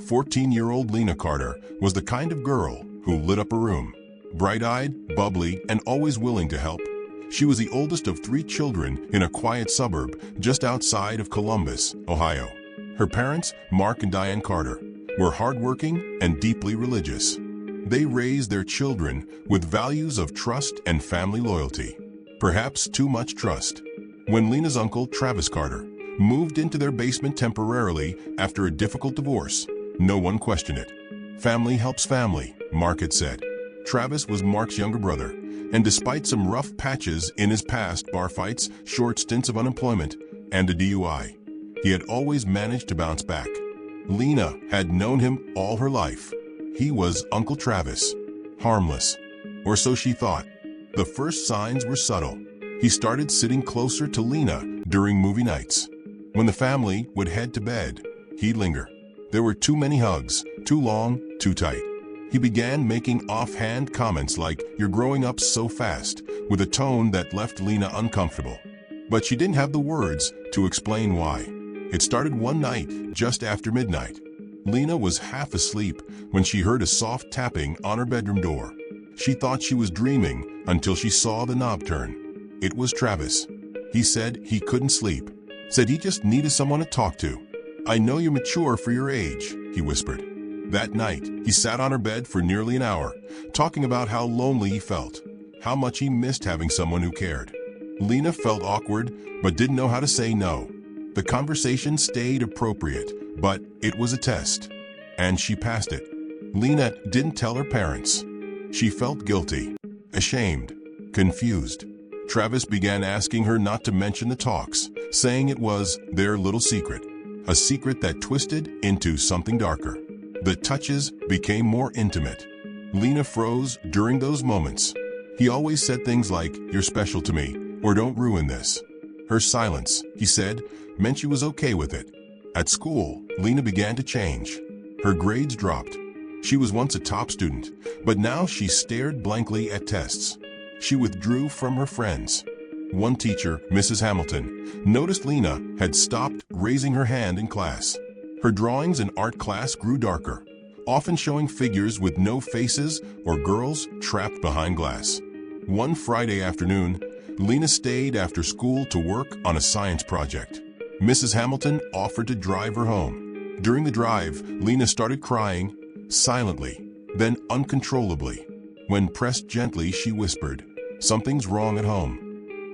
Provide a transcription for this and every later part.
14-year-old Lena Carter was the kind of girl who lit up a room. Bright-eyed, bubbly, and always willing to help. She was the oldest of 3 children in a quiet suburb just outside of Columbus, Ohio. Her parents, Mark and Diane Carter, were hardworking and deeply religious. They raised their children with values of trust and family loyalty. Perhaps too much trust. When Lena's uncle, Travis Carter, moved into their basement temporarily after a difficult divorce, no one questioned it. Family helps family, Mark had said. Travis was Mark's younger brother, and despite some rough patches in his past, bar fights, short stints of unemployment, and a DUI, he had always managed to bounce back. Lena had known him all her life. He was Uncle Travis. Harmless. Or so she thought. The first signs were subtle. He started sitting closer to Lena during movie nights. When the family would head to bed, he'd linger. There were too many hugs, too long, too tight. He began making offhand comments like, "You're growing up so fast," with a tone that left Lena uncomfortable. But she didn't have the words to explain why. It started one night, just after midnight. Lena was half asleep when she heard a soft tapping on her bedroom door. She thought she was dreaming until she saw the knob turn. It was Travis. He said he couldn't sleep. Said he just needed someone to talk to. "I know you're mature for your age," he whispered. That night, he sat on her bed for nearly an hour, talking about how lonely he felt, how much he missed having someone who cared. Lena felt awkward, but didn't know how to say no. The conversation stayed appropriate, but it was a test, and she passed it. Lena didn't tell her parents. She felt guilty, ashamed, confused. Travis began asking her not to mention the talks, saying it was their little secret, a secret that twisted into something darker. The touches became more intimate. Lena froze during those moments. He always said things like, "You're special to me," or "Don't ruin this." Her silence, he said, meant she was okay with it. At school, Lena began to change. Her grades dropped. She was once a top student, but now she stared blankly at tests. She withdrew from her friends. One teacher, Mrs. Hamilton, noticed Lena had stopped raising her hand in class. Her drawings in art class grew darker, often showing figures with no faces or girls trapped behind glass. One Friday afternoon, Lena stayed after school to work on a science project. Mrs. Hamilton offered to drive her home. During the drive, Lena started crying, silently, then uncontrollably. When pressed gently, she whispered, "Something's wrong at home."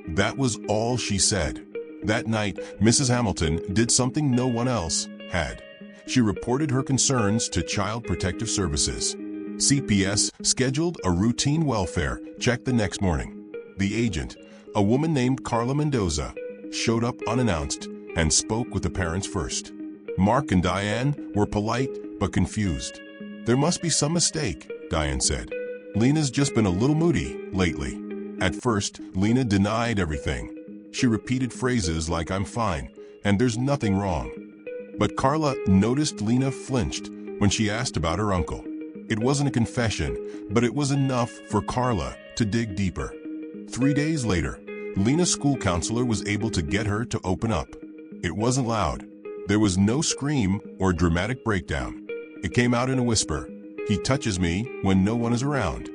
That was all she said. That night, Mrs. Hamilton did something no one else had. She reported her concerns to Child Protective Services. CPS scheduled a routine welfare check the next morning. The agent, a woman named Carla Mendoza, showed up unannounced and spoke with the parents first. Mark and Diane were polite but confused. "There must be some mistake," Diane said. "Lena's just been a little moody lately." At first, Lena denied everything. She repeated phrases like, "I'm fine," and "There's nothing wrong." But Carla noticed Lena flinched when she asked about her uncle. It wasn't a confession, but it was enough for Carla to dig deeper. 3 days later, Lena's school counselor was able to get her to open up. It wasn't loud. There was no scream or dramatic breakdown. It came out in a whisper. "He touches me when no one is around."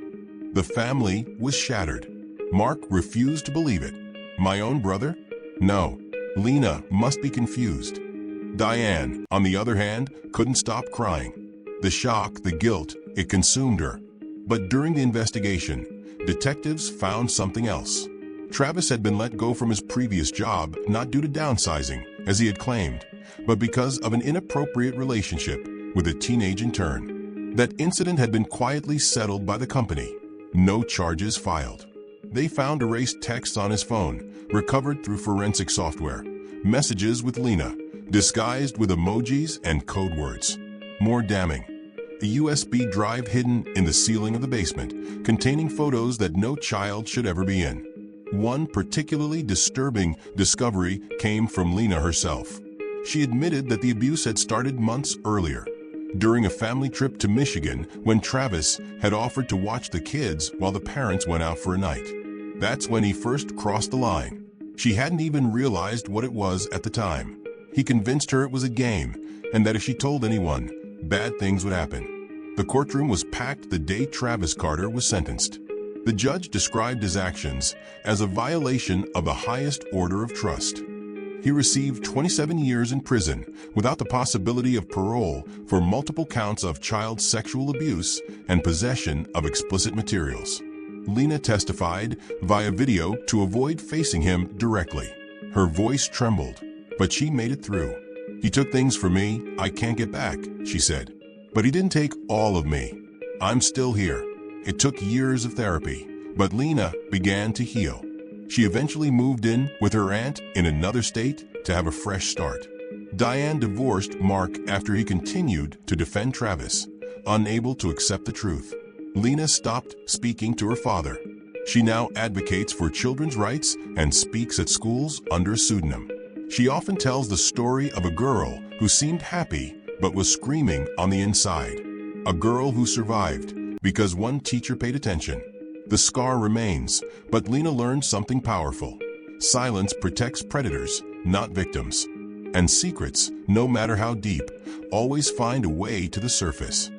The family was shattered. Mark refused to believe it. "My own brother? No." Lena must be confused. Diane, on the other hand, couldn't stop crying. The shock, the guilt, it consumed her. But during the investigation, detectives found something else. Travis had been let go from his previous job, not due to downsizing, as he had claimed, but because of an inappropriate relationship with a teenage intern. That incident had been quietly settled by the company. No charges filed. They found erased texts on his phone, recovered through forensic software, messages with Lena, disguised with emojis and code words. More damning, a USB drive hidden in the ceiling of the basement, containing photos that no child should ever be in. One particularly disturbing discovery came from Lena herself. She admitted that the abuse had started months earlier, during a family trip to Michigan when Travis had offered to watch the kids while the parents went out for a night. That's when he first crossed the line. She hadn't even realized what it was at the time. He convinced her it was a game, and that if she told anyone, bad things would happen. The courtroom was packed the day Travis Carter was sentenced. The judge described his actions as a violation of the highest order of trust. He received 27 years in prison without the possibility of parole for multiple counts of child sexual abuse and possession of explicit materials. Lena testified via video to avoid facing him directly. Her voice trembled, but she made it through. "He took things from me I can't get back," she said. "But he didn't take all of me. I'm still here." It took years of therapy, but Lena began to heal. She eventually moved in with her aunt in another state to have a fresh start. Diane divorced Mark after he continued to defend Travis, unable to accept the truth. Lena stopped speaking to her father. She now advocates for children's rights and speaks at schools under a pseudonym. She often tells the story of a girl who seemed happy but was screaming on the inside. A girl who survived because one teacher paid attention. The scar remains, but Lena learned something powerful. Silence protects predators, not victims. And secrets, no matter how deep, always find a way to the surface.